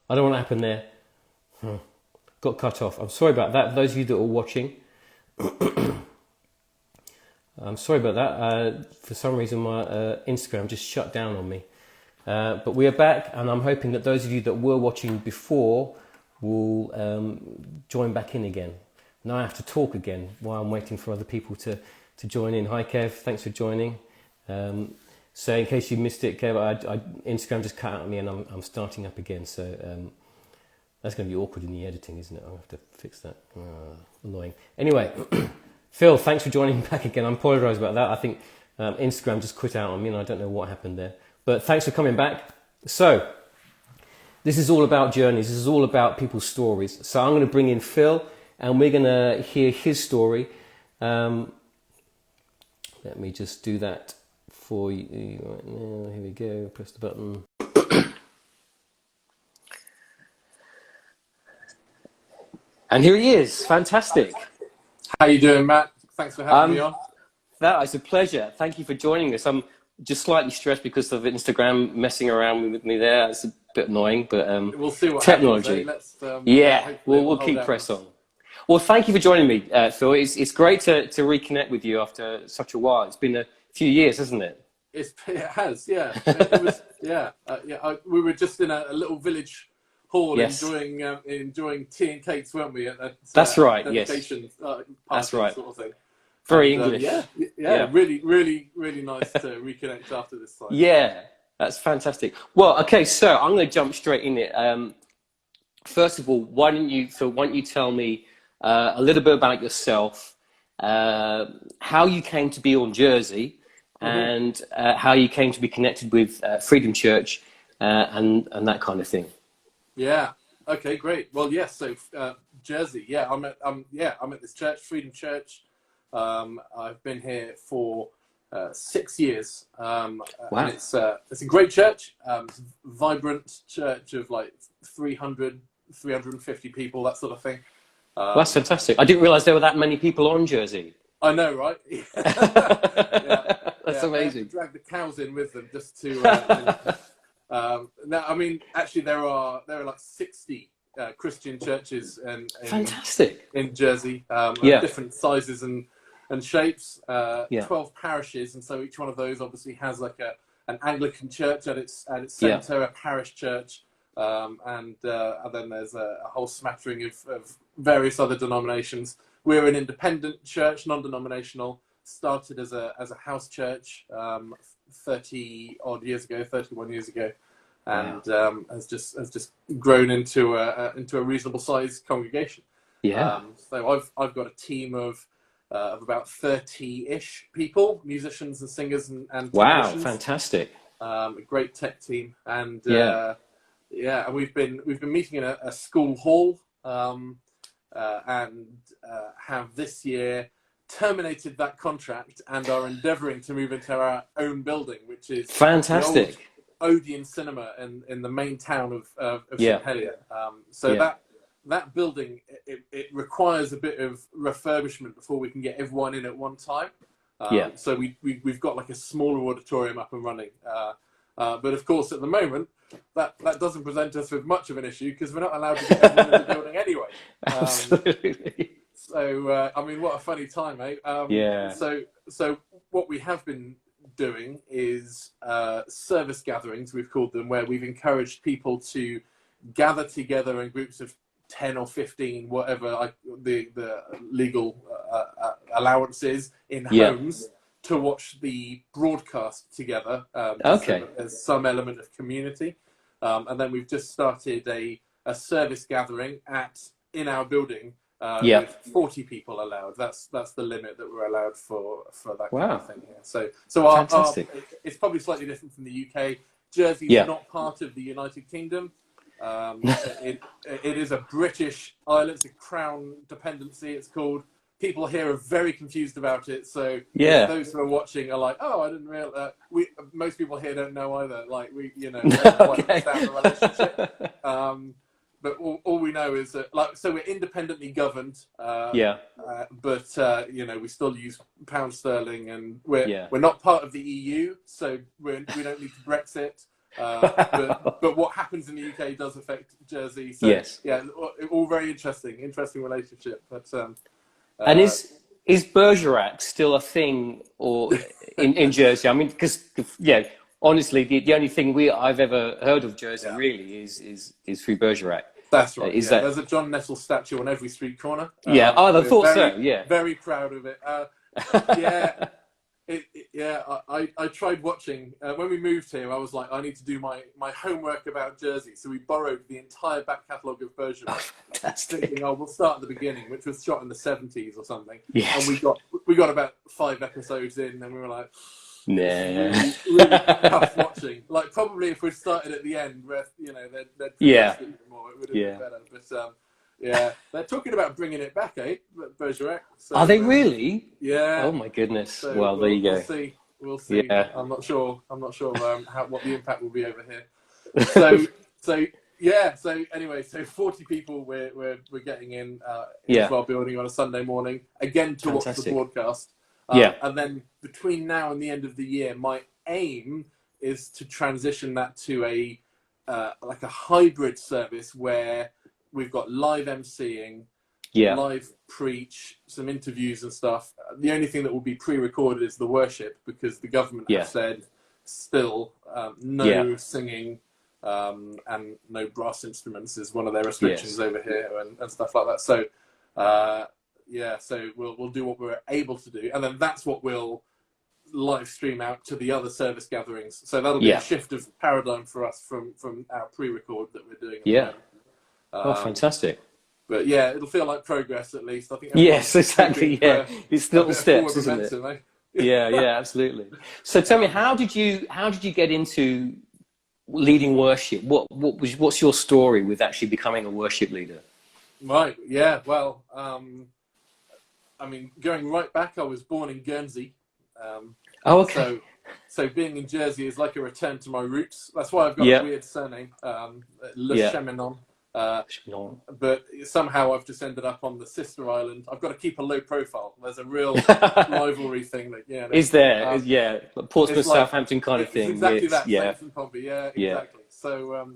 I don't know what happened there. Got cut off. I'm sorry about that. Those of you that are watching, I'm sorry about that. For some reason, my Instagram just shut down on me. But we are back, and I'm hoping that those of you that were watching before will join back in again. Now I have to talk again while I'm waiting for other people to join in. Hi, Kev. Thanks for joining. So in case you missed it, Kev, Instagram just cut out on me, and I'm starting up again. So that's going to be awkward in the editing, isn't it? I'll have to fix that. Annoying. Anyway, Phil, thanks for joining back again. I apologise about that. I think Instagram just quit out on me, and I don't know what happened there. But thanks for coming back. So this is all about journeys. This is all about people's stories. So I'm going to bring in Phil, and we're going to hear his story. Let me just do that for you right now. Here we go. Press the button. And here he is. Fantastic. How you doing, Matt? Thanks for having me on. That is a pleasure. Thank you for joining us. I'm just slightly stressed because of Instagram messing around with me there. It's a bit annoying, but we'll see what technology. Happens, eh? Yeah, we'll keep press on. Well, thank you for joining me, Phil. It's great to reconnect with you after such a while. It's been a few years, hasn't it? It has, yeah. It was, yeah. We were just in a little village hall, yes, enjoying tea and cakes, weren't we? That's right. Yes, that's right. Sort of thing. Very English. Yeah. Really, really, really nice to reconnect after this time. Yeah, that's fantastic. Well, okay, so I'm going to jump straight in it. First of all, why don't you tell me a little bit about yourself, how you came to be on Jersey, and how you came to be connected with Freedom Church, and that kind of thing. Yeah. Okay. Great. Well, yes. So Jersey. Yeah. I'm at this church, Freedom Church. I've been here for 6 years. Wow. And it's a great church. It's a vibrant church of like 300, 350 people, that sort of thing. Well, that's fantastic. I didn't realise there were that many people on Jersey. I know, right? That's amazing. Drag the cows in with them just to. Now, I mean, actually, there are like 60 Christian churches fantastic in Jersey, of different sizes and shapes. 12 parishes, and so each one of those obviously has like an Anglican church at its centre, a parish church, and then there's a whole smattering of various other denominations. We're an independent church, non-denominational. Started as a house church 31 years ago, and has just grown into a reasonable sized congregation. Yeah. So I've got a team of about 30-ish people, musicians and singers and wow, fantastic. A great tech team, and and we've been meeting in a school hall, and have this year terminated that contract and are endeavouring to move into our own building, which is fantastic. Odeon Cinema in the main town of St Helens. That building, it requires a bit of refurbishment before we can get everyone in at one time. So we've got like a smaller auditorium up and running. But of course, at the moment, that doesn't present us with much of an issue because we're not allowed to get everyone in the building anyway. Absolutely. So, I mean, what a funny time, eh? So what we have been doing is service gatherings, we've called them, where we've encouraged people to gather together in groups of 10 or 15, whatever the legal allowance is, in homes to watch the broadcast together. So there's some element of community. And then we've just started a service gathering in our building with 40 people allowed. That's the limit that we're allowed for that kind of thing here. So it's probably slightly different from the UK. Jersey's not part of the United Kingdom. It is a British island. It's a crown dependency, it's called. People here are very confused about it. So those who are watching are like, "Oh, I didn't realize." Most people here don't know either. Like don't quite understand the relationship. But all we know is that, so we're independently governed. But we still use pound sterling, and we're not part of the EU, so we don't need to Brexit. But what happens in the UK does affect Jersey. So Yes. yeah, all very interesting relationship. But and is Bergerac still a thing or in Jersey? I mean, because honestly, the only thing I've ever heard of Jersey really is through Bergerac. That's right. Is that... There's a John Nettle statue on every street corner. Yeah, I thought so. Yeah, very proud of it. I tried watching when we moved here. I was like, I need to do my homework about Jersey, so we borrowed the entire back catalogue of Bergerac. Thinking, we'll start at the beginning, which was shot in the 70s or something. Yes. And we got about 5 episodes in, and we were like, nah, really tough watching. Like, probably if we'd started at the end, where they'd progressed it more, it would have been better. But they're talking about bringing it back, Bergerac. So, are they really? Yeah. Oh my goodness. So well, there you go. We'll see. Yeah. I'm not sure what the impact will be over here. So anyway, 40 people we're getting in Well Building on a Sunday morning again to watch the broadcast. And then between now and the end of the year, my aim is to transition that to a hybrid service where we've got live MCing, live preach, some interviews and stuff. The only thing that will be pre-recorded is the worship, because the government have said still no singing and no brass instruments is one of their restrictions over here and stuff like that. So so we'll do what we're able to do, and then that's what we'll live stream out to the other service gatherings. So that'll be a shift of paradigm for us from our pre-record that we're doing. Fantastic. But it'll feel like progress at least. I think. Yes, exactly. It's little steps, isn't it? Yeah, absolutely. So tell me, how did you get into leading worship? What's your story with actually becoming a worship leader? Right. Yeah. Well, I mean, going right back, I was born in Guernsey. Okay. So being in Jersey is like a return to my roots. That's why I've got a weird surname, Le Cheminant. But somehow I've just ended up on the sister island. I've got to keep a low profile. There's a real rivalry thing that is there? Portsmouth, like, Southampton kind of thing. Exactly that. Saints and Pompey. Exactly. So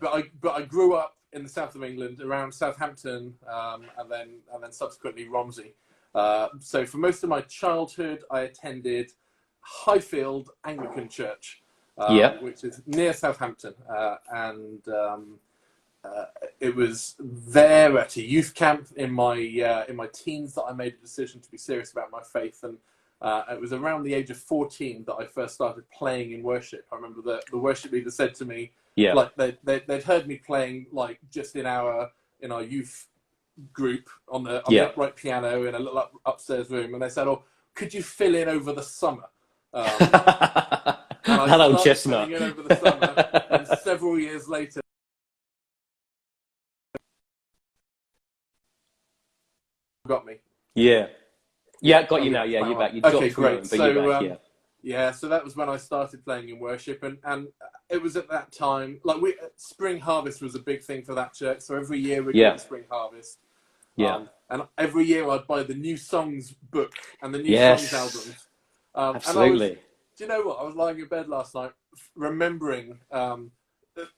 but I grew up in the south of England, around Southampton, and then subsequently Romsey. So for most of my childhood, I attended Highfield Anglican Church, which is near Southampton, and it was there at a youth camp in my teens that I made a decision to be serious about my faith, and it was around the age of 14 that I first started playing in worship. I remember the worship leader said to me, like they'd heard me playing like just in our youth group on the upright piano in a little upstairs room, and they said, "Oh, could you fill in over the summer?" Hello, Chestnut. Filling in over the summer, and several years later. Got me. Got you now. You're back. You okay, great. But you're back, so that was when I started playing in worship, and it was at that time like Spring Harvest was a big thing for that church. So every year we're doing Spring Harvest. And every year I'd buy the new songs book and the new songs albums. Absolutely. Do you know what? I was lying in bed last night remembering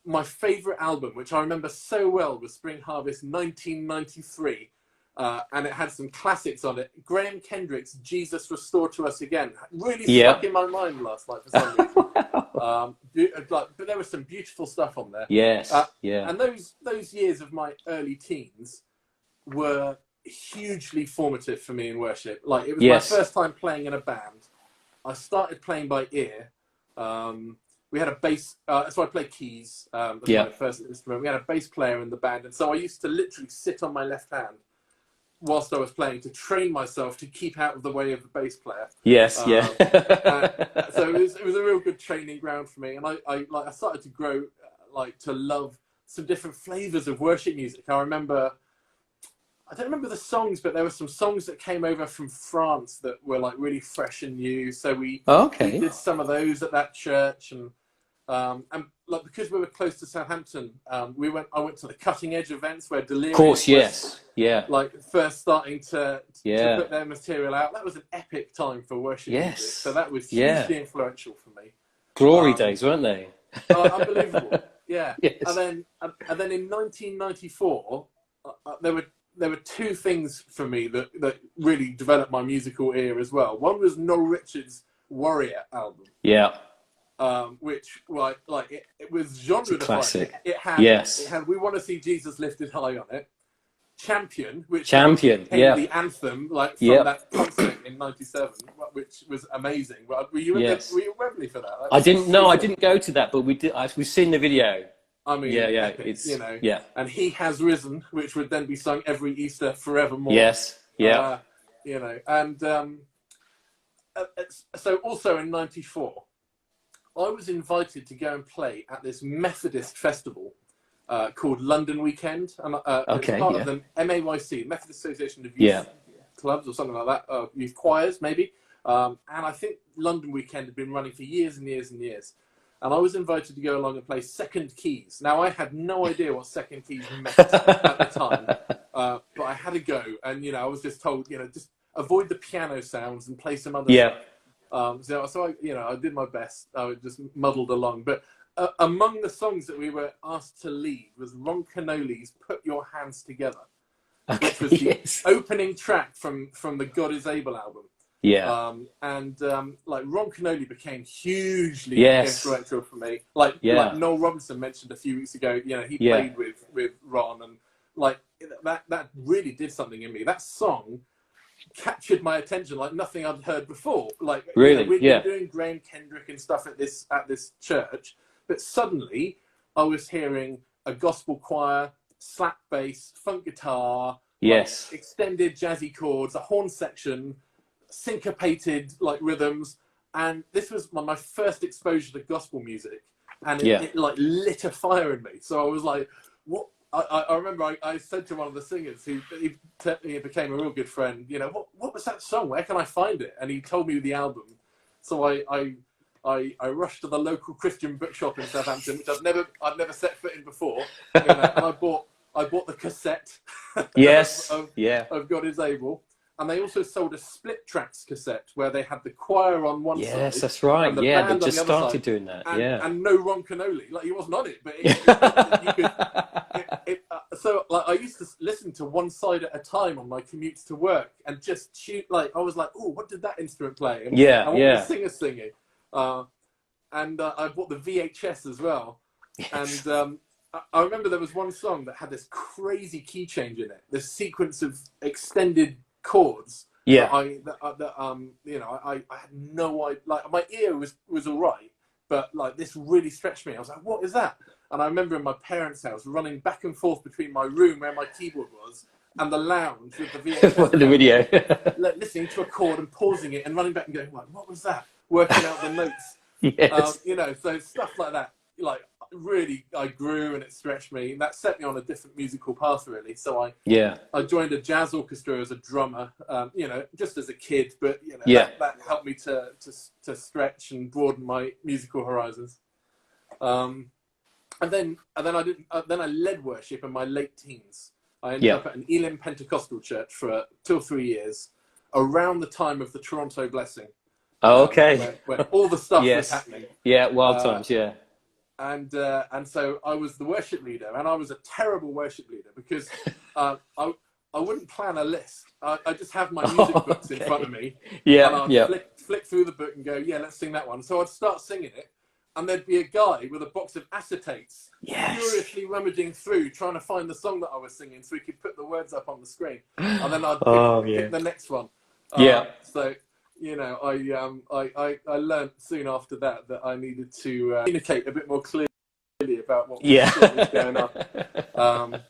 my favourite album, which I remember so well, was Spring Harvest 1993. And it had some classics on it. Graham Kendrick's "Jesus Restore to Us Again" really stuck in my mind last night for some reason. But there was some beautiful stuff on there. And those years of my early teens were hugely formative for me in worship. Like, it was my first time playing in a band. I started playing by ear. We had a bass, so I played keys. That's my first instrument. We had a bass player in the band, and so I used to literally sit on my left hand whilst I was playing to train myself to keep out of the way of the bass player. So it was a real good training ground for me, and I started to grow to love some different flavors of worship music. I don't remember the songs, but there were some songs that came over from France that were like really fresh and new. So we did some of those at that church, and like, because we were close to Southampton, I went to the Cutting Edge events where Delirious was like first starting to put their material out. That was an epic time for worship music. So that was hugely influential for me. Glory days, weren't they? Unbelievable. Yeah. Yes. And then in 1994, there were two things for me that really developed my musical ear as well. One was Noel Richards' Warrior album. Yeah. Which it was genre defining. It had We Want to See Jesus Lifted High on it. Champion, which became the anthem from that concert in '97, which was amazing. Were you at Wembley for that? I didn't go to that, but we've seen the video. I mean, epic, it's and He Has Risen, which would then be sung every Easter forevermore. Yes, yeah. And so also in '94, I was invited to go and play at this Methodist festival called London Weekend, and it's part of the MAYC, Methodist Association of Youth Clubs or something like that, youth choirs maybe. And I think London Weekend had been running for years and years and years. And I was invited to go along and play second keys. Now, I had no idea what second keys meant at the time, but I had to go. And, I was just told, just avoid the piano sounds and play some other stuff. So I did my best. I just muddled along. But among the songs that we were asked to lead was Ron Canoli's Put Your Hands Together, which was the opening track from the God Is Able album. Yeah. And Ron Canoli became hugely influential for me. Like Noel Robinson mentioned a few weeks ago, he played with Ron, and that really did something in me. That song captured my attention like nothing I'd heard before. Like really, we'd been doing Graham Kendrick and stuff at this church, but suddenly I was hearing a gospel choir, slap bass, funk guitar, extended jazzy chords, a horn section, syncopated rhythms, and this was my first exposure to gospel music, and it lit a fire in me. So I was like, what? I remember I said to one of the singers who he became a real good friend, what was that song? Where can I find it? And he told me the album. So I rushed to the local Christian bookshop in Southampton, which I'd never set foot in before, and I bought the cassette of God Is Able. And they also sold a split tracks cassette where they had the choir on one side. Yes, that's right. And the They band just on the other started side, doing that. And no Ron Canoli. He wasn't on it, but so I used to listen to one side at a time on my commutes to work and just shoot. I was like, oh, what did that instrument play? And what was the singer singing? And I bought the VHS as well. Yes. And I remember there was one song that had this crazy key change in it. This sequence of extended chords. I had no idea. My ear was all right, but this really stretched me. I was like, what is that? And I remember in my parents' house running back and forth between my room where my keyboard was and the lounge with the VHS the video, listening to a chord and pausing it and running back and going, what was that? Working out the notes. Yes. So stuff like that. Really, I grew and it stretched me, and that set me on a different musical path, really. So I joined a jazz orchestra as a drummer, just as a kid, but that helped me to stretch and broaden my musical horizons. And then I led worship in my late teens. I ended up at an Elim Pentecostal church for 2 or 3 years, around the time of the Toronto Blessing. Oh, okay. When all the stuff was happening. Yeah, wild times. And so I was the worship leader, and I was a terrible worship leader because I wouldn't plan a list. I just have my music books in front of me. And I'd flick through the book and go, let's sing that one. So I'd start singing it, and there'd be a guy with a box of acetates, furiously rummaging through, trying to find the song that I was singing so he could put the words up on the screen. And then I'd pick the next one. So I learned soon after that I needed to communicate a bit more clearly about what was going on.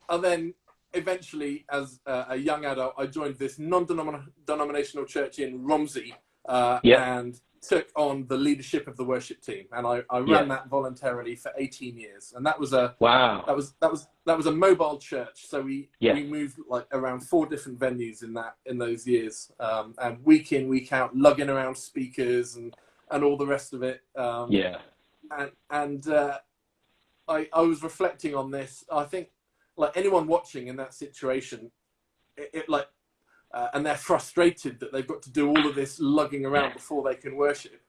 And then eventually, as a young adult, I joined this non-denominational church in Romsey and took on the leadership of the worship team, and I ran that voluntarily for 18 years, and that was a mobile church. So we moved around 4 different venues in those years, and week in, week out, lugging around speakers and all the rest of it. And I was reflecting on this. I think anyone watching in that situation, and they're frustrated that they've got to do all of this lugging around before they can worship.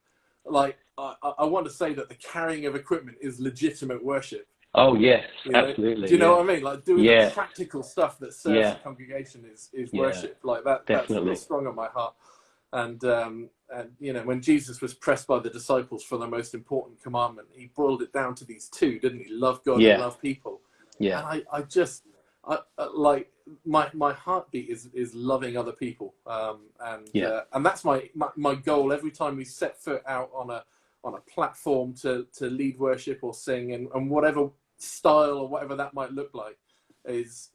I want to say that the carrying of equipment is legitimate worship. Oh yes, you know? absolutely. Do you know what I mean? Like doing the practical stuff that serves the congregation is worship. Like that. Definitely. That's real strong on my heart. And you know, when Jesus was pressed by the disciples for the most important commandment, he boiled it down to these two, didn't he? Love God and love people. Yeah. And I just like my heartbeat is loving other people. And that's my goal every time we set foot out on a platform to lead worship or sing, and whatever style or whatever that might look like, is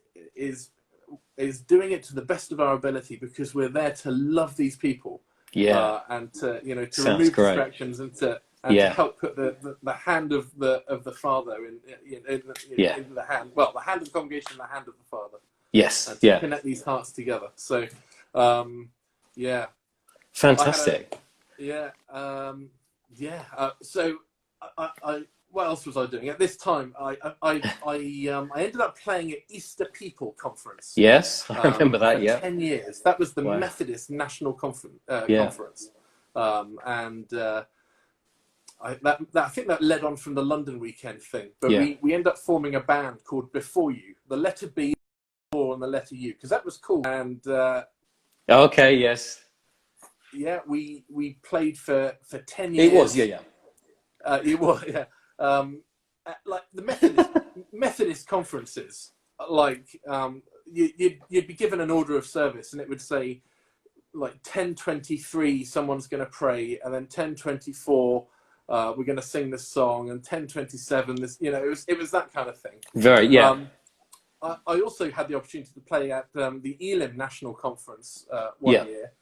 doing it to the best of our ability, because we're there to love these people, and to remove distractions, and to help put the hand of the Father in the hand, well, the hand of the congregation in the hand of the Father. Yes, and to connect these hearts together. So, fantastic. So I what else was I doing at this time? I ended up playing at Easter People Conference. Yes, I remember that. For 10 years. That was the Methodist National Conference. I think that led on from the London weekend thing. But we ended up forming a band called Before You. The letter B, and the letter U, because that was cool. And okay, yes. Yeah, we played for 10 years. It was, it was, like the Methodist conferences, like you'd be given an order of service, and it would say like 10:23 someone's going to pray, and then 10:24 we're going to sing this song, and 10:27 this, it was that kind of thing. Very, I also had the opportunity to play at the Elim National Conference one year,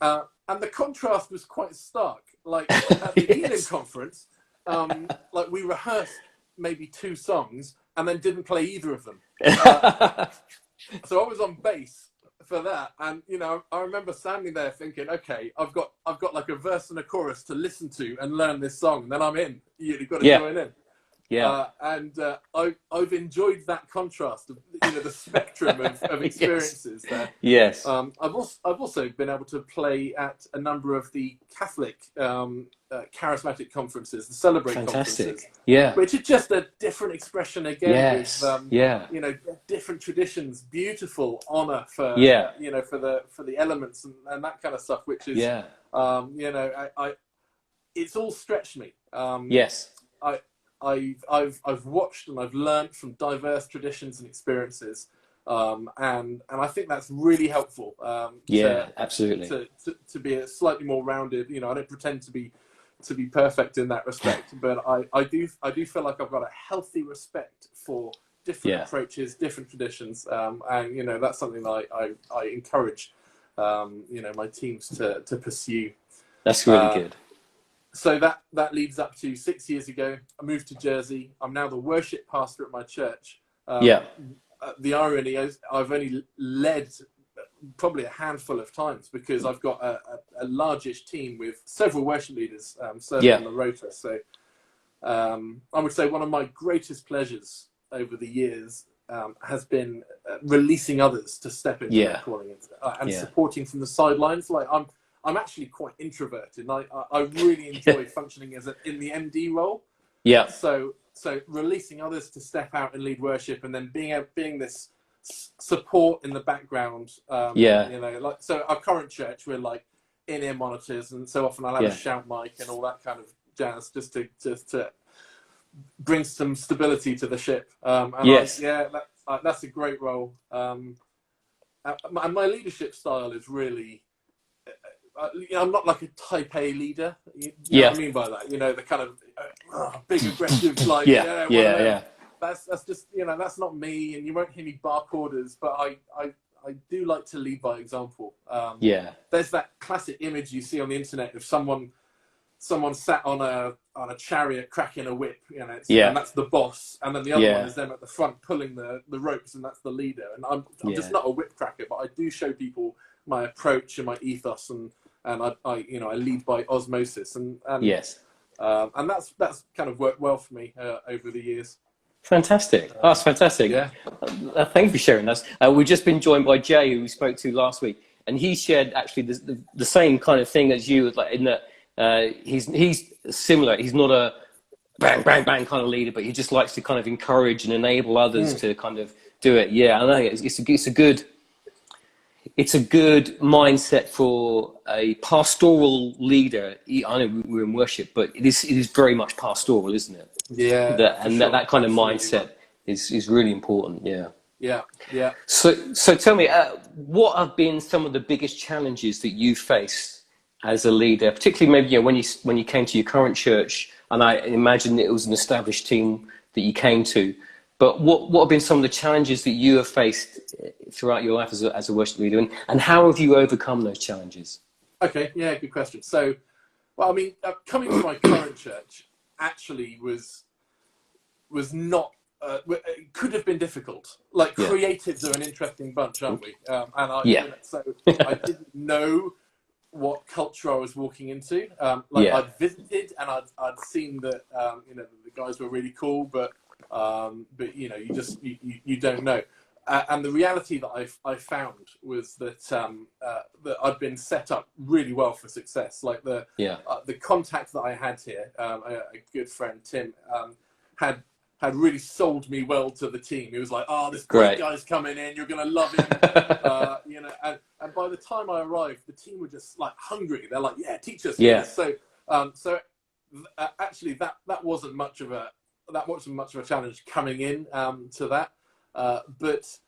and the contrast was quite stark. Like at the Elim conference, like we rehearsed maybe 2 songs and then didn't play either of them. So I was on bass for that, and I remember standing there thinking, okay, I've got like a verse and a chorus to listen to and learn this song, and then I'm in. You've got to join in. I've enjoyed that contrast of the spectrum of experiences there. Yes. I've also been able to play at a number of the Catholic charismatic conferences, the Celebrate conferences. Yeah. Which is just a different expression again. With, different traditions, beautiful honor for for the elements and that kind of stuff, which is it's all stretched me. I've watched and I've learned from diverse traditions and experiences, and I think that's really helpful. Absolutely. To be a slightly more rounded. I don't pretend to be perfect in that respect, but I do feel like I've got a healthy respect for different approaches, different traditions, and that's something that I encourage my teams to pursue. That's really good. So that leads up to 6 years ago. I moved to Jersey. I'm now the worship pastor at my church. The irony is I've only led probably a handful of times, because I've got a largish team with several worship leaders serving on the rota. So I would say one of my greatest pleasures over the years has been releasing others to step into their calling and supporting from the sidelines. Like I'm actually quite introverted, and I really enjoy functioning in the MD role. Yeah. So releasing others to step out and lead worship, and then being this support in the background. So our current church, we're like in-ear monitors, and so often I'll have a shout mic and all that kind of jazz, just to bring some stability to the ship. That's a great role. And my leadership style is really. I'm not like a type A leader. You know what I mean by that? The kind of big aggressive, like That's just that's not me, and you won't hear me bark orders. But I do like to lead by example. There's that classic image you see on the internet of someone sat on a chariot cracking a whip, and that's the boss, and then the other one is them at the front pulling the ropes, and that's the leader. And I'm just not a whip cracker, but I do show people my approach and my ethos, and I lead by osmosis, and that's kind of worked well for me over the years. Fantastic. That's fantastic. Thank you for sharing that. We've just been joined by Jay, who we spoke to last week, and he shared actually the same kind of thing as you, like in that He's similar. He's not a bang, bang, bang kind of leader, but he just likes to kind of encourage and enable others to kind of do it. Yeah, I know it's a good mindset for a pastoral leader. I know we're in worship, but it is very much pastoral, isn't it? Yeah, that kind of mindset is really important. Yeah. Yeah. So tell me, what have been some of the biggest challenges that you faced as a leader, particularly maybe when you came to your current church, and I imagine it was an established team that you came to, but what have been some of the challenges that you have faced throughout your life as a worship leader, and how have you overcome those challenges? Okay, yeah, good question. So, well, I mean, coming to my current church actually was not. It could have been difficult. Like, creatives are an interesting bunch, aren't we? So I didn't know what culture I was walking into. I'd visited and I'd seen that the guys were really cool, but you don't know. And the reality that I found was that that I'd been set up really well for success. Like the contact that I had here, a good friend Tim had really sold me well to the team. He was like, "Oh, this great guy's coming in. You're gonna love him." And by the time I arrived, the team were just like hungry. They're like, "Yeah, teach us." Yeah. So actually, that wasn't much of a challenge coming in to that. But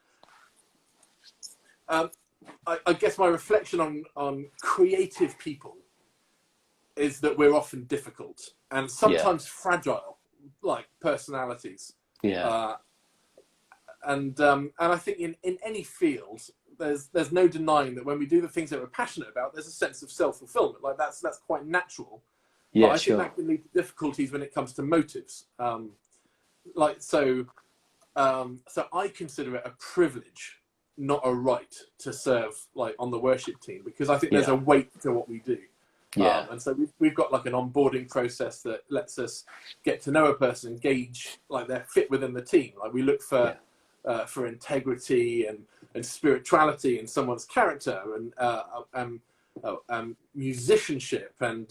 I guess my reflection on creative people is that we're often difficult and sometimes fragile, like personalities. Yeah. And I think in any field, there's no denying that when we do the things that we're passionate about, there's a sense of self-fulfillment. Like that's quite natural. Yeah, but I think that can lead to difficulties when it comes to motives. So I consider it a privilege, not a right, to serve like on the worship team, because I think there's a weight to what we do. Yeah. And so we've got like an onboarding process that lets us get to know a person and gauge like their fit within the team. Like we look for integrity and spirituality in someone's character and musicianship and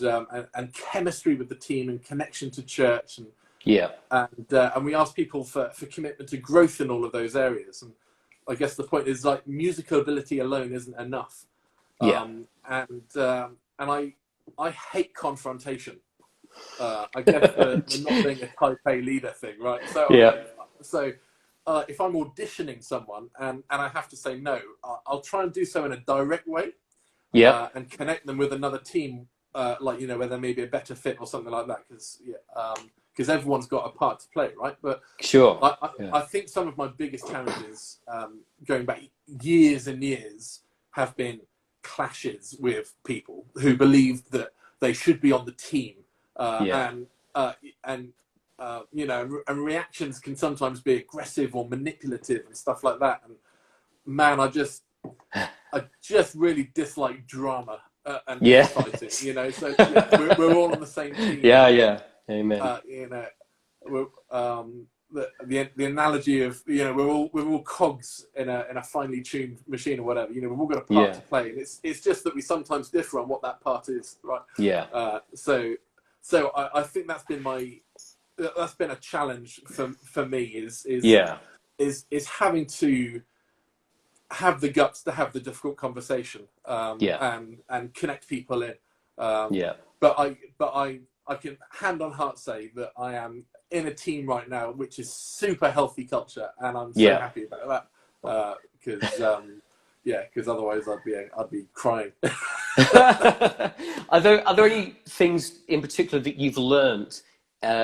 chemistry with the team and connection to church and we ask people for commitment to growth in all of those areas. And I guess the point is like musical ability alone isn't enough. And I hate confrontation. I guess the not being a type A leader thing, right? So if I'm auditioning someone and I have to say no, I'll try and do so in a direct way. And connect them with another team, where there may be a better fit or something like that, because everyone's got a part to play, right? But I think some of my biggest challenges, going back years and years, have been clashes with people who believe that they should be on the team, and reactions can sometimes be aggressive or manipulative and stuff like that. And man, I just really dislike drama and fighting, So we're all on the same team. Yeah. Amen. The analogy of we're all cogs in a finely tuned machine or whatever. We've all got a part to play, and it's just that we sometimes differ on what that part is, right? So I think that's been a challenge for me is having to have the guts to have the difficult conversation and connect people in. But I can hand on heart say that I am in a team right now which is super healthy culture, and I'm so happy about that, because otherwise I'd be crying. Are there any things in particular that you've learned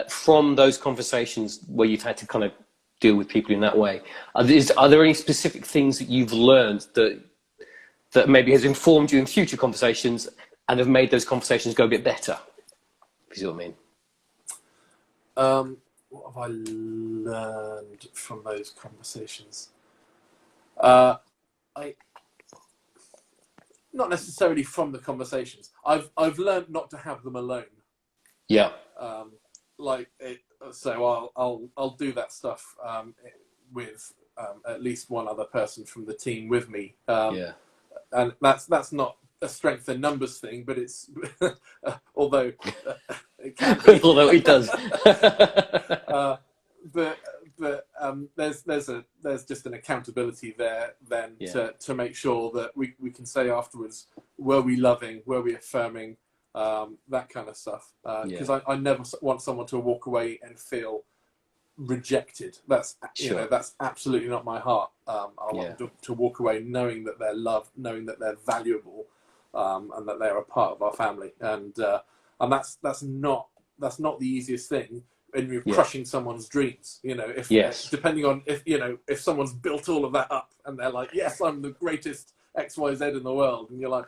from those conversations where you've had to kind of deal with people in that way? Are there any specific things that you've learned that maybe has informed you in future conversations and have made those conversations go a bit better? If you see what I mean. What have I learned from those conversations? Not necessarily from the conversations. I've learned not to have them alone. So I'll do that stuff with at least one other person from the team with me. And that's not a strength in numbers thing, but it's although it can be. Although it does. But there's just an accountability there then to make sure that we can say afterwards, were we loving, were we affirming, that kind of stuff. Because I never want someone to walk away and feel rejected. That's that's absolutely not my heart. I want them to walk away knowing that they're loved, knowing that they're valuable, and that they're a part of our family. And that's not the easiest thing. And you're crushing someone's dreams, if depending on if someone's built all of that up and they're like, yes, I'm the greatest XYZ in the world, and you're like,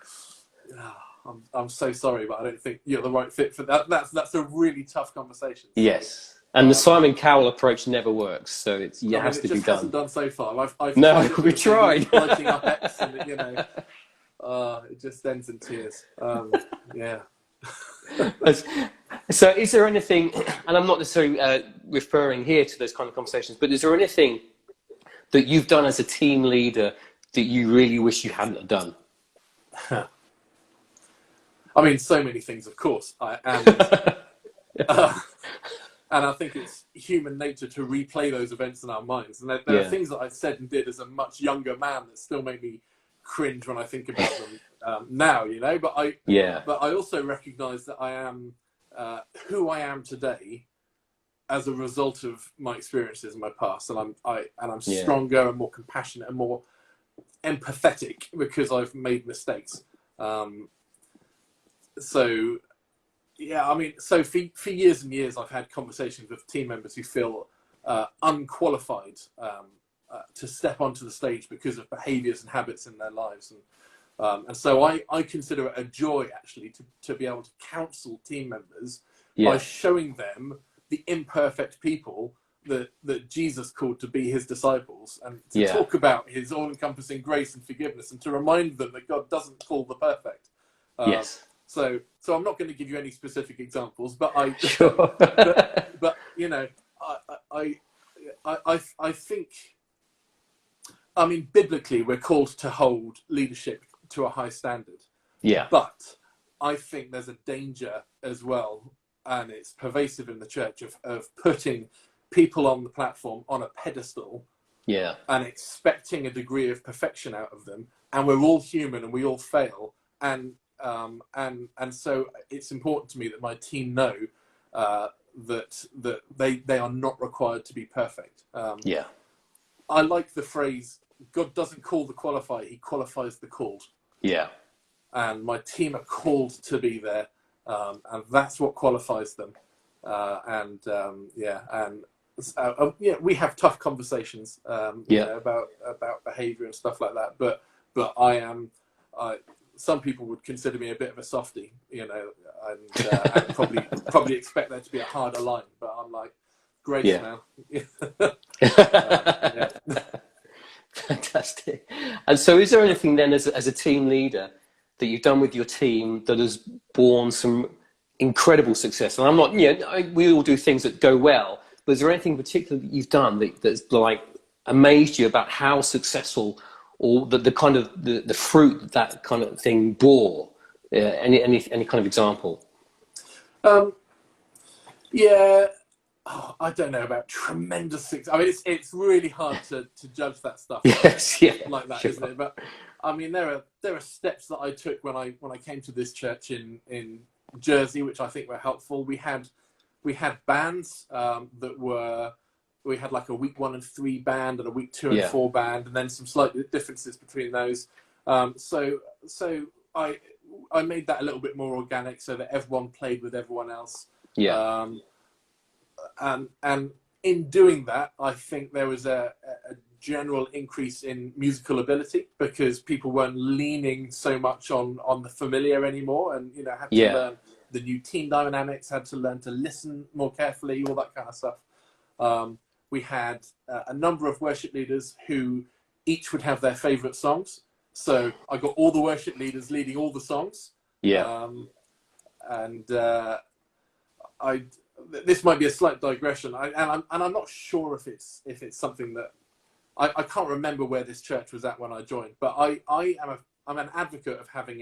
I'm so sorry, but I don't think you're the right fit for that. That's a really tough conversation. Yes, and the Simon Cowell approach never works, so it has to be done. It just hasn't done so far. We tried. Writing up X, and it just ends in tears. So is there anything, and I'm not necessarily referring here to those kind of conversations, but is there anything that you've done as a team leader that you really wish you hadn't done? I mean, so many things, of course. And I think it's human nature to replay those events in our minds. And there are things that I said and did as a much younger man that still make me cringe when I think about them now, But I also recognise that I am who I am today as a result of my experiences in my past, and I'm stronger and more compassionate and more empathetic because I've made mistakes. So for years and years I've had conversations with team members who feel unqualified to step onto the stage because of behaviours and habits in their lives, and so I consider it a joy actually to be able to counsel team members by showing them the imperfect people that Jesus called to be his disciples, and to talk about his all-encompassing grace and forgiveness, and to remind them that God doesn't call the perfect. So I'm not going to give you any specific examples, but I think, I mean, biblically we're called to hold leadership to a high standard. But I think there's a danger as well, and it's pervasive in the church, of putting people on the platform on a pedestal and expecting a degree of perfection out of them. And we're all human and we all fail. And so it's important to me that my team know that they are not required to be perfect. I like the phrase, God doesn't call the qualified, he qualifies the called. And my team are called to be there, and that's what qualifies them. We have tough conversations about behaviour and stuff like that. But some people would consider me a bit of a softie, and probably expect there to be a harder line. But I'm like, grace now. Fantastic. And so is there anything then as a team leader that you've done with your team that has borne some incredible success? And I'm not, we all do things that go well, but is there anything particular that you've done that's like amazed you about how successful, or the kind of the fruit that kind of thing bore? Any kind of example? I don't know about tremendous success. I mean, it's really hard to judge that stuff. Like that, isn't it? But I mean, there are steps that I took when I came to this church in Jersey, which I think were helpful. We had bands we had like a week 1 and 3 band and a week 2 and 4 band, and then some slight differences between those. So I made that a little bit more organic so that everyone played with everyone else. And in doing that, I think there was a general increase in musical ability, because people weren't leaning so much on the familiar anymore, and had to learn the new team dynamics, had to learn to listen more carefully, all that kind of stuff. We had a number of worship leaders who each would have their favourite songs, so I got all the worship leaders leading all the songs. This might be a slight digression, and I'm not sure if it's something that I can't remember where this church was at when I joined, but I'm an advocate of having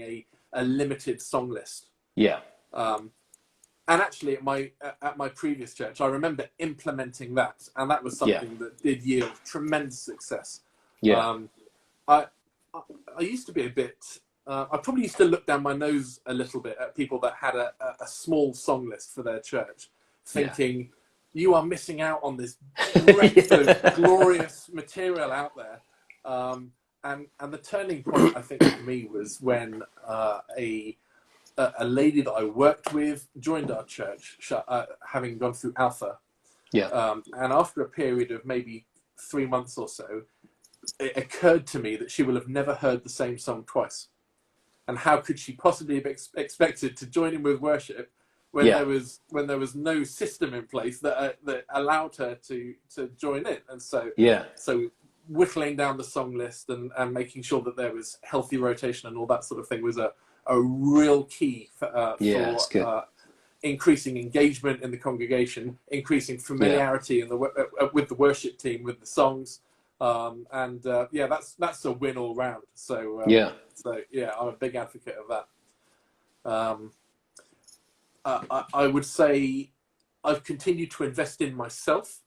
a limited song list. Yeah. And actually, at my previous church, I remember implementing that, and that was something that did yield tremendous success. Yeah. I used to be a bit. I probably used to look down my nose a little bit at people that had a small song list for their church, thinking, "You are missing out on this breadth of glorious material out there." And the turning point, I think, for me was when a lady that I worked with joined our church, having gone through Alpha. Yeah. And after a period of maybe 3 months or so, it occurred to me that she will have never heard the same song twice. And how could she possibly have expected to join in with worship when there was no system in place that allowed her to join in? And so whittling down the song list and making sure that there was healthy rotation and all that sort of thing was a real key for increasing engagement in the congregation, increasing familiarity with the worship team, with the songs, and that's a win all round. So I'm a big advocate of that. I would say I've continued to invest in myself.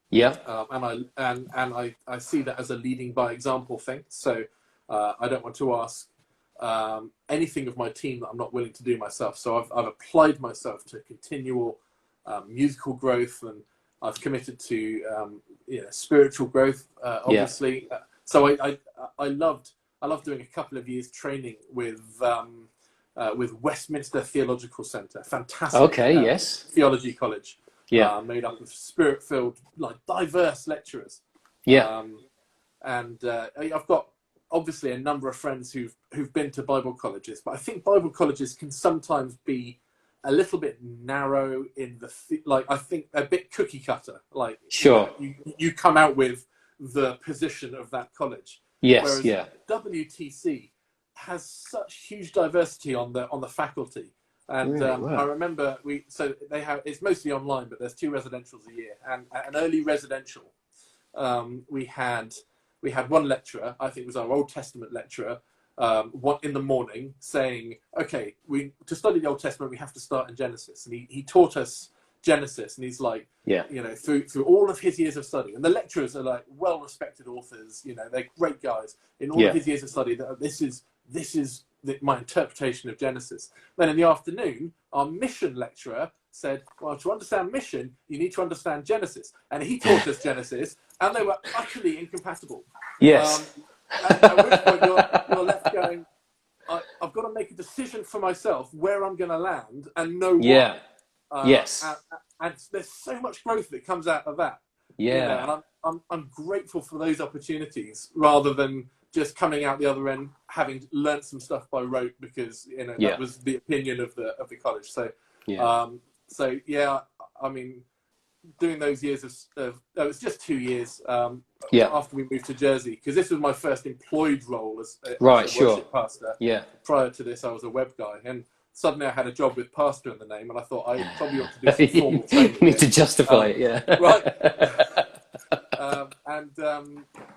Yeah. And I see that as a leading by example thing. So I don't want to ask anything of my team that I'm not willing to do myself. So I've applied myself to continual musical growth, and I've committed to spiritual growth, obviously. So I loved doing a couple of years training with Westminster Theological Centre, fantastic theology college, made up of spirit-filled, like diverse lecturers. And I've got obviously a number of friends who've been to Bible colleges, but I think Bible colleges can sometimes be a little bit narrow in I think a bit cookie cutter. Like, you come out with the position of that college. Whereas WTC has such huge diversity on the faculty. And I remember it's mostly online, but there's 2 residentials a year, and an early residential, we had one lecturer, I think it was our Old Testament lecturer, in the morning saying, okay, to study the Old Testament, we have to start in Genesis. And he taught us Genesis, and he's like, through all of his years of study, and the lecturers are like well-respected authors, they're great guys. In all of his years of study, this is my interpretation of Genesis. Then in the afternoon, our mission lecturer said, well, to understand mission, you need to understand Genesis. And he taught us Genesis, and they were utterly incompatible. At which point you're left going, I've got to make a decision for myself where I'm going to land and know why. And there's so much growth that comes out of that. And I'm grateful for those opportunities, rather than just coming out the other end having learned some stuff by rote because that was the opinion of the college. So I mean, doing those years of it was just 2 years after we moved to Jersey, because this was my first employed role as a worship pastor. Prior to this, I was a web guy, and suddenly I had a job with pastor in the name, and I thought I probably ought to do some formal training. You need to justify it, right.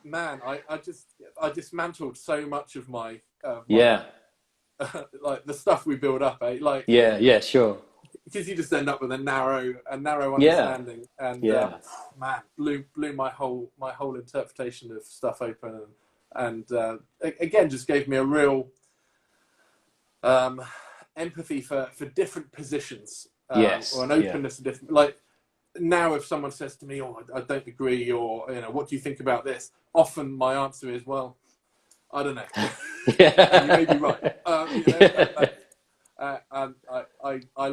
Man, I dismantled so much of my like the stuff we build up, because you just end up with a narrow understanding, and man, blew my whole interpretation of stuff open, and again just gave me a real empathy for different positions, or an openness to different, like. Now, if someone says to me, "Oh, I don't agree," or "What do you think about this?" Often my answer is, "Well, I don't know." You may be right. And I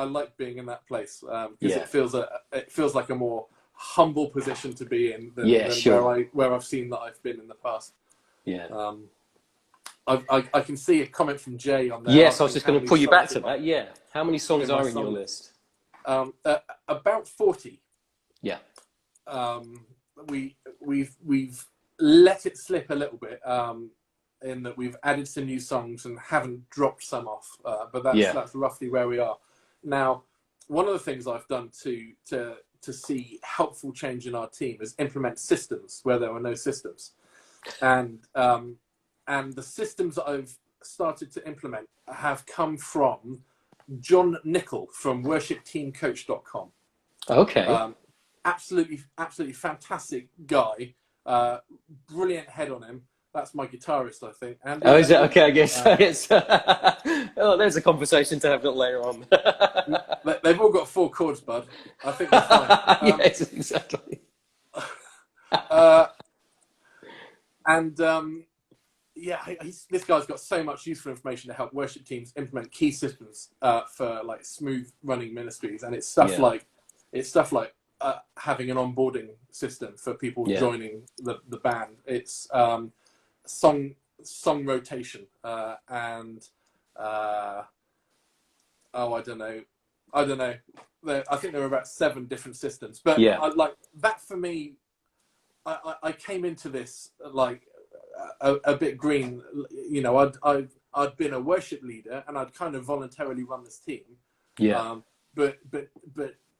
like being in that place, because it feels like a more humble position to be in than where I've seen that I've been in the past. I can see a comment from Jay on there. Yes, I was just going to pull you back to that. How many songs are in your list? About 40. We've let it slip a little bit, in that we've added some new songs and haven't dropped some off, but that's roughly where we are now. One of the things I've done to see helpful change in our team is implement systems where there were no systems, and the systems that I've started to implement have come from John Nickel from worshipteamcoach.com. Okay. Absolutely fantastic guy. Brilliant head on him. That's my guitarist, I think. And, oh, is it? Okay, I guess. Oh, there's a conversation to have a little later on. They've all got 4 chords, bud. I think they're fine. Yes, exactly. This guy's got so much useful information to help worship teams implement key systems for like smooth running ministries, and it's stuff like having an onboarding system for people joining the band. It's song rotation and I don't know. I think there were about 7 different systems, but like that for me. I came into this like a bit green. You know, I'd been a worship leader and I'd kind of voluntarily run this team. But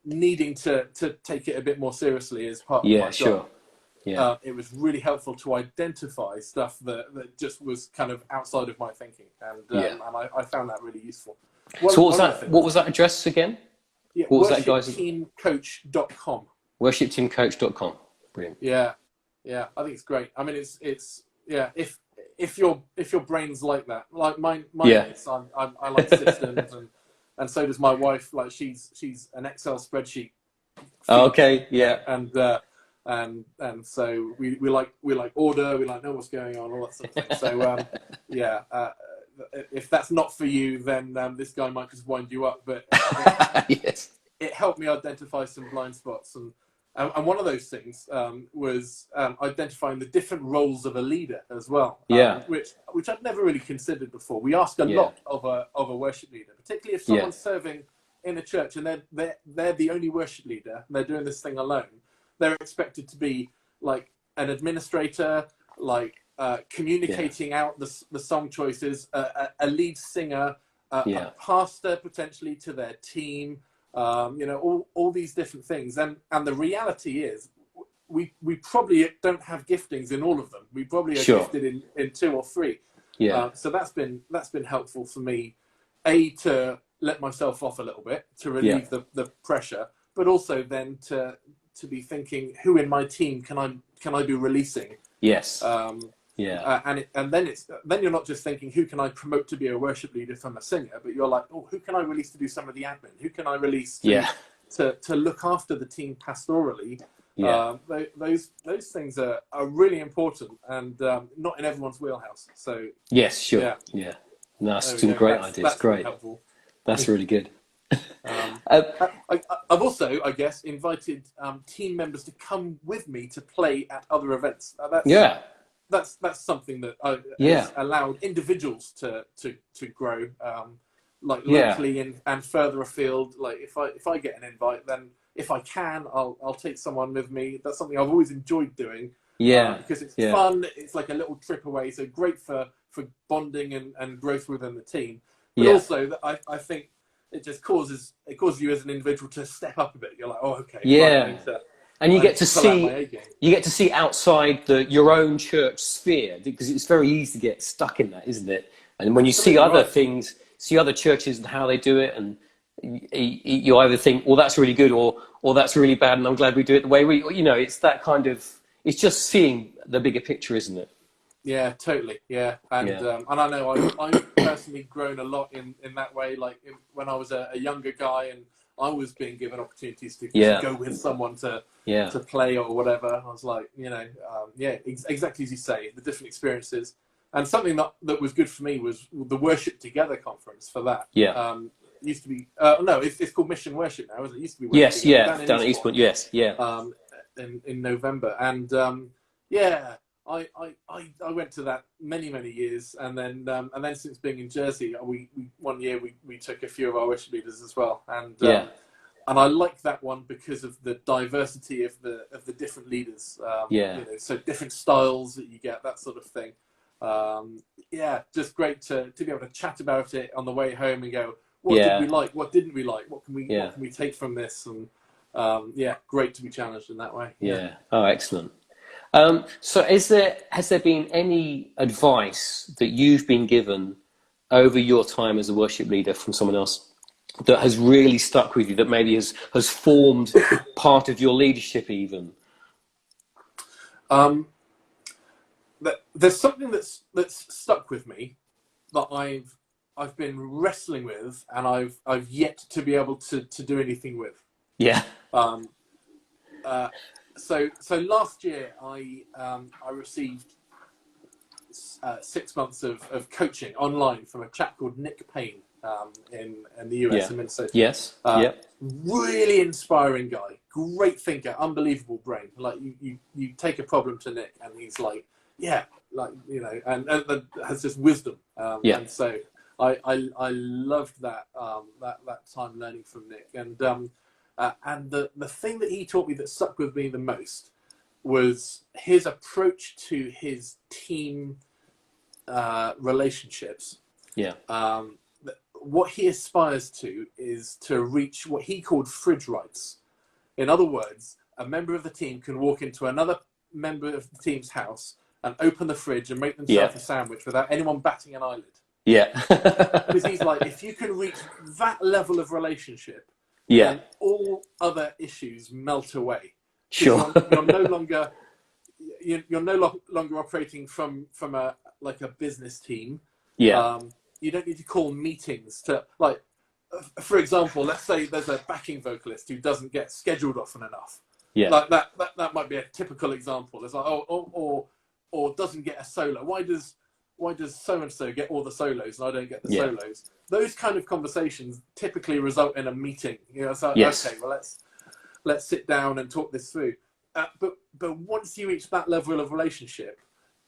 needing to take it a bit more seriously as part of my job. It was really helpful to identify stuff that just was kind of outside of my thinking, and I found that really useful. So what was that address again? What was that, guys? Worshipteamcoach.com. Worshipteamcoach.com. Brilliant. Yeah, I think it's great. I mean, it's if your brain's like that, like mine is. I like systems, and so does my wife. Like she's an Excel spreadsheet. Okay. Yeah. And so we like order. We like know what's going on, all that sort of thing. So if that's not for you, then this guy might just wind you up. But yes, it helped me identify some blind spots, and one of those things was identifying the different roles of a leader as well. Which I'd never really considered before. We ask a lot of a worship leader, particularly if someone's serving in a church and they're the only worship leader and they're doing this thing alone. They're expected to be like an administrator, like communicating out the song choices, a lead singer, a pastor potentially to their team. All these different things, and the reality is we probably don't have giftings in all of them. We probably are gifted in 2 or 3. So that's been helpful for me, to let myself off a little bit, to relieve the pressure, but also then to be thinking, who in my team can I be releasing? And then you're not just thinking, who can I promote to be a worship leader from a singer, but you're like, who can I release to do some of the admin? Who can I release to look after the team pastorally? Those things are really important, and not in everyone's wheelhouse. So No, that's some great ideas. That's great. Helpful. That's really good. I've also, I guess, invited team members to come with me to play at other events. That's something that has allowed individuals to grow, like locally and further afield. Like if I get an invite, then if I can, I'll take someone with me. That's something I've always enjoyed doing. Because it's fun. It's like a little trip away, so great for bonding and growth within the team. But also, I think it just causes you as an individual to step up a bit. You're like, and you get to see outside your own church sphere, because it's very easy to get stuck in that, isn't it? And when you see other things, see other churches and how they do it, and you either think, well, that's really good, or that's really bad, and I'm glad we do it the way we. It's that kind of. It's just seeing the bigger picture, isn't it? Yeah, totally. Yeah, and I know I've personally grown a lot in that way. Like when I was a younger guy, and I was being given opportunities to go with someone to play or whatever. I was like, exactly as you say, the different experiences. And something that was good for me was the Worship Together conference for that. It used to be, it's called Mission Worship now, isn't it? It used to be Worship down at Eastbourne, in November. And I went to that many years, and then since being in Jersey, one year we took a few of our worship leaders as well, and I like that one because of the diversity of the different leaders. So different styles that you get, that sort of thing. Just great to be able to chat about it on the way home and go, what did we like, what didn't we like, what can we take from this, and great to be challenged in that way. Oh, excellent. So has there been any advice that you've been given over your time as a worship leader from someone else that has really stuck with you, that maybe has formed part of your leadership even? There's something that's stuck with me that I've been wrestling with, and I've yet to be able to do anything with. Yeah. So last year I received 6 months of coaching online from a chap called Nick Payne in the US, in Minnesota. Yes. Really inspiring guy, great thinker, unbelievable brain. Like you take a problem to Nick, and he's like, yeah, like, you know, and has this wisdom. And so I loved that time learning from Nick. And the thing that he taught me that stuck with me the most was his approach to his team relationships. What he aspires to is to reach what he called fridge rights. In other words, a member of the team can walk into another member of the team's house and open the fridge and make themselves a sandwich without anyone batting an eyelid. Because he's like, if you can reach that level of relationship, then all other issues melt away. Sure. You're no longer operating from a business team. You don't need to call meetings to, like, for example, let's say there's a backing vocalist who doesn't get scheduled often enough. Like that might be a typical example. It's like, or doesn't get a solo. Why does so and so get all the solos and I don't get the solos? Those kind of conversations typically result in a meeting. You know, so okay, well, let's sit down and talk this through. But once you reach that level of relationship,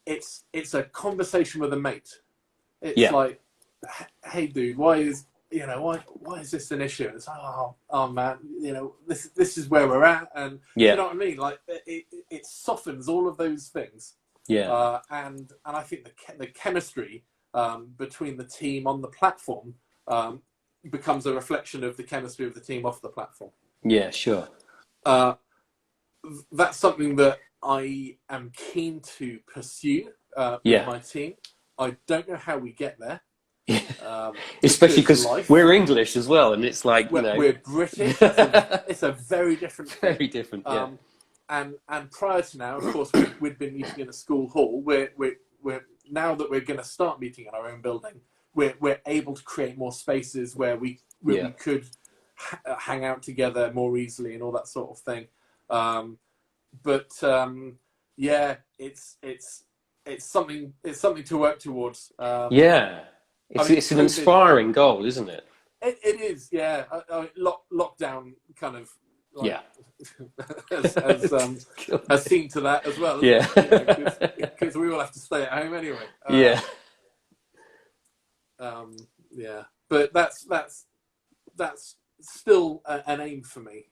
it's a conversation with a mate. It's like, hey dude, why is this an issue? And it's like, oh man, you know, this is where we're at, and you know what I mean? Like it softens all of those things. And I think the chemistry between the team on the platform becomes a reflection of the chemistry of the team off the platform. That's something that I am keen to pursue with my team. I don't know how we get there. Especially because we're English as well, and it's like, you know, we're British. It's a very different thing. Very different. And prior to now, of course, we'd been meeting in a school hall. We're now that we're going to start meeting in our own building, we're able to create more spaces where we could hang out together more easily and all that sort of thing. It's something to work towards. It's an inspiring goal, isn't it? It is, yeah. Lockdown kind of has seen to that as well. Because we all have to stay at home anyway. But that's still an aim for me.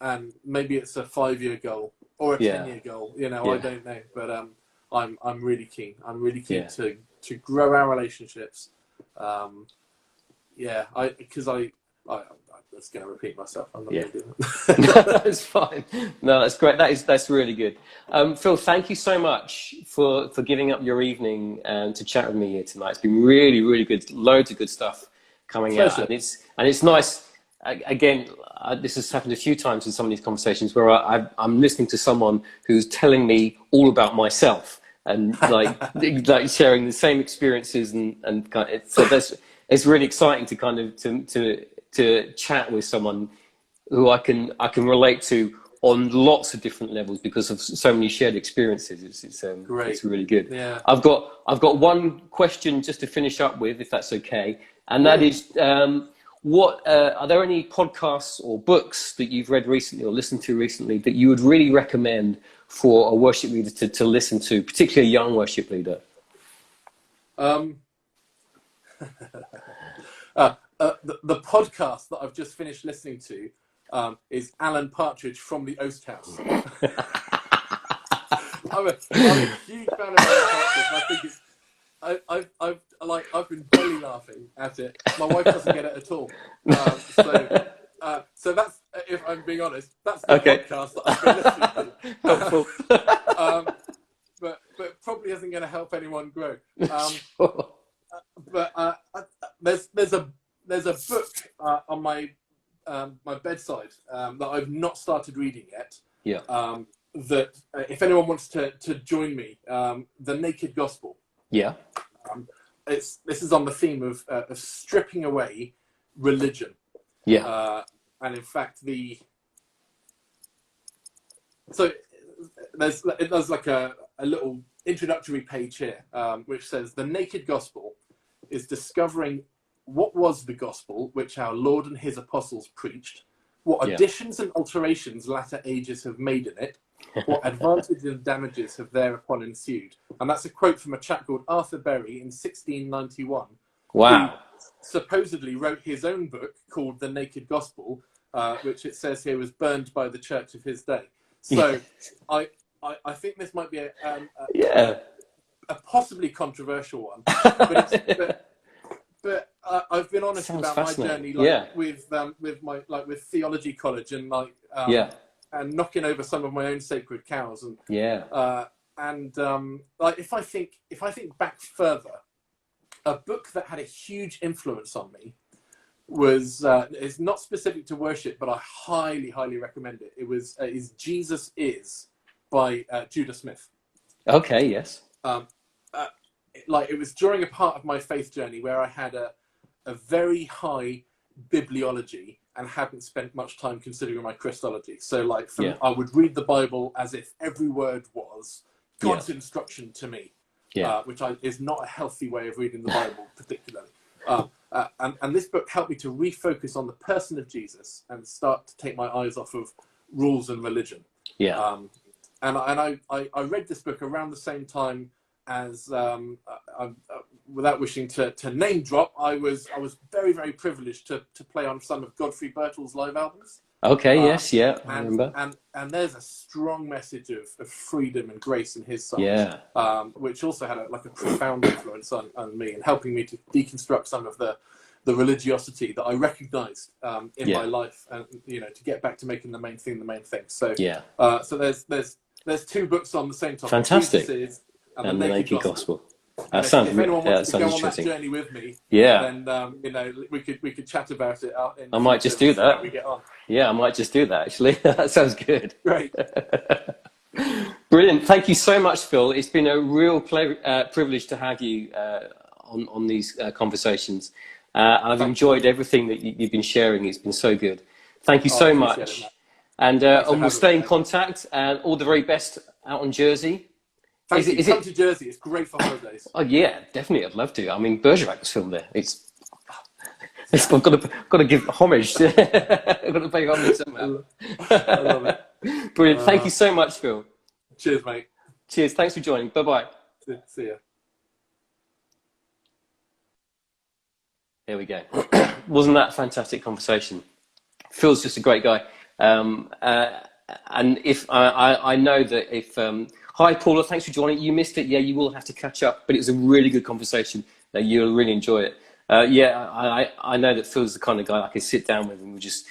And maybe it's a 5-year goal or a 10-year goal. You know, I don't know, but I'm really keen. I'm really keen to grow our relationships. I'm just going to repeat myself. I'm not going to do that. That's fine. No, that's great. That's really good. Phil, thank you so much for giving up your evening to chat with me here tonight. It's been really, really good. Loads of good stuff coming out, and it's nice. Again, this has happened a few times in some of these conversations where I'm listening to someone who's telling me all about myself and like sharing the same experiences and so it's really exciting to kind of to chat with someone who I can relate to on lots of different levels because of so many shared experiences. Great. It's really good. Yeah. I've got one question just to finish up with, if that's okay, and that is. What are there any podcasts or books that you've read recently or listened to recently that you would really recommend for a worship leader to listen to, particularly a young worship leader? The podcast that I've just finished listening to is Alan Partridge from the Oast House. I'm a huge fan of Alan Partridge. I think it's. I've been belly laughing at it. My wife doesn't get it at all. So that's, if I'm being honest, that's the podcast that I've been listening to. Helpful. But probably isn't going to help anyone grow. but there's a book on my my bedside that I've not started reading yet. Yeah. That if anyone wants to join me, The Naked Gospel. Yeah. This is on the theme of stripping away religion. Yeah. And in fact, there's like a little introductory page here, which says the naked gospel is discovering what was the gospel which our Lord and his apostles preached, what additions and alterations latter ages have made in it, what advantages and damages have thereupon ensued. And that's a quote from a chap called Arthur Berry in 1691. Wow. Who supposedly wrote his own book called The Naked Gospel, which it says here was burned by the church of his day. So I think this might be a possibly controversial one, but I've been honest about my journey, with theology college and and knocking over some of my own sacred cows, and if I think back further, a book that had a huge influence on me was is not specific to worship, but I highly recommend it. It was is Jesus Is by Judah Smith. Okay. Yes. It was during a part of my faith journey where I had a very high bibliology and hadn't spent much time considering my Christology. So I would read the Bible as if every word was God's instruction to me, which is not a healthy way of reading the Bible particularly. And this book helped me to refocus on the person of Jesus and start to take my eyes off of rules and religion. And I read this book around the same time as, without wishing to name drop, I was very privileged to play on some of Godfrey Birtle's live albums. Okay. Yes. Yeah. I remember. And there's a strong message of freedom and grace in his songs. Which also had a profound influence on me and helping me to deconstruct some of the religiosity that I recognised in my life, and to get back to making the main thing the main thing. So so there's two books on the same topic. Fantastic. Jesus Is and the Naked Gospel. If anyone wants to go on that journey with me, then we could chat about it. I might just do that. We get on. Yeah, I might just do that actually. That sounds good. Great. Brilliant. Thank you so much, Phil. It's been a real privilege to have you on these conversations. I've enjoyed everything that you've been sharing. It's been so good. Thank you so much. And we'll stay in contact. And all the very best out on Jersey. Thank you. Come to Jersey. It's great for holidays. Oh yeah, definitely. I'd love to. I mean, Bergerac was filmed there. I've got to give homage. I've got to pay homage somehow. I love it. Brilliant. Thank you so much, Phil. Cheers, mate. Cheers. Thanks for joining. Bye-bye. See ya. There we go. Wasn't that a fantastic conversation? Phil's just a great guy. And if I know that if hi Paula, thanks for joining. You missed it. Yeah, you will have to catch up, but it was a really good conversation. You'll really enjoy it. I know that Phil's the kind of guy I could sit down with and we just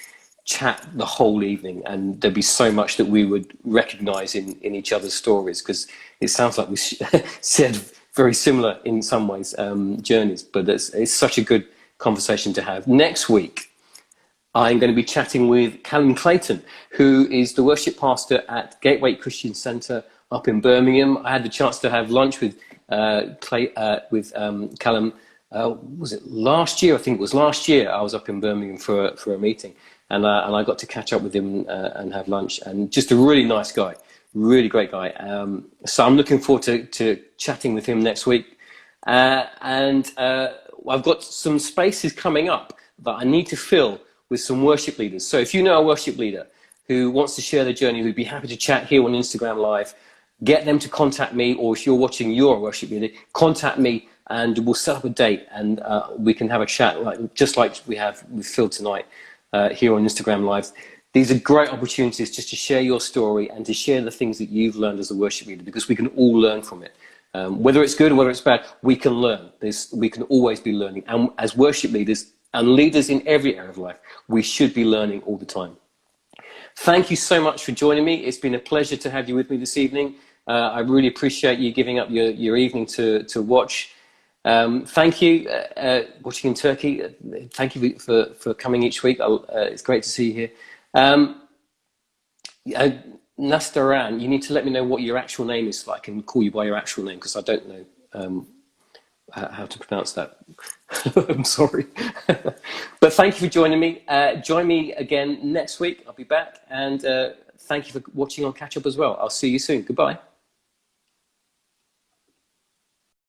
chat the whole evening, and there'd be so much that we would recognise in each other's stories, because it sounds like we said very similar in some ways journeys, but it's such a good conversation to have. Next week, I'm going to be chatting with Callum Clayton, who is the worship pastor at Gateway Christian Centre up in Birmingham. I had the chance to have lunch with Callum. Was it last year? I think it was last year. I was up in Birmingham for a meeting, and I got to catch up with him and have lunch. And just a really nice guy, really great guy. So I'm looking forward to chatting with him next week. And I've got some spaces coming up that I need to fill with some worship leaders. So if you know a worship leader who wants to share their journey, who'd be happy to chat here on Instagram Live, get them to contact me, or if you're watching, you're a worship leader, contact me and we'll set up a date and we can have a chat, just like we have with Phil tonight here on Instagram Live. These are great opportunities just to share your story and to share the things that you've learned as a worship leader, because we can all learn from it. Whether it's good or whether it's bad, we can learn. We can always be learning. And as worship leaders and leaders in every area of life, we should be learning all the time. Thank you so much for joining me. It's been a pleasure to have you with me this evening. I really appreciate you giving up your evening to watch. Thank you, watching in Turkey. Thank you for coming each week. It's great to see you here. Nastaran, you need to let me know what your actual name is so I can call you by your actual name, because I don't know how to pronounce that. I'm sorry. But thank you for joining me. Join me again next week. I'll be back. And thank you for watching on Catch Up as well. I'll see you soon. Goodbye.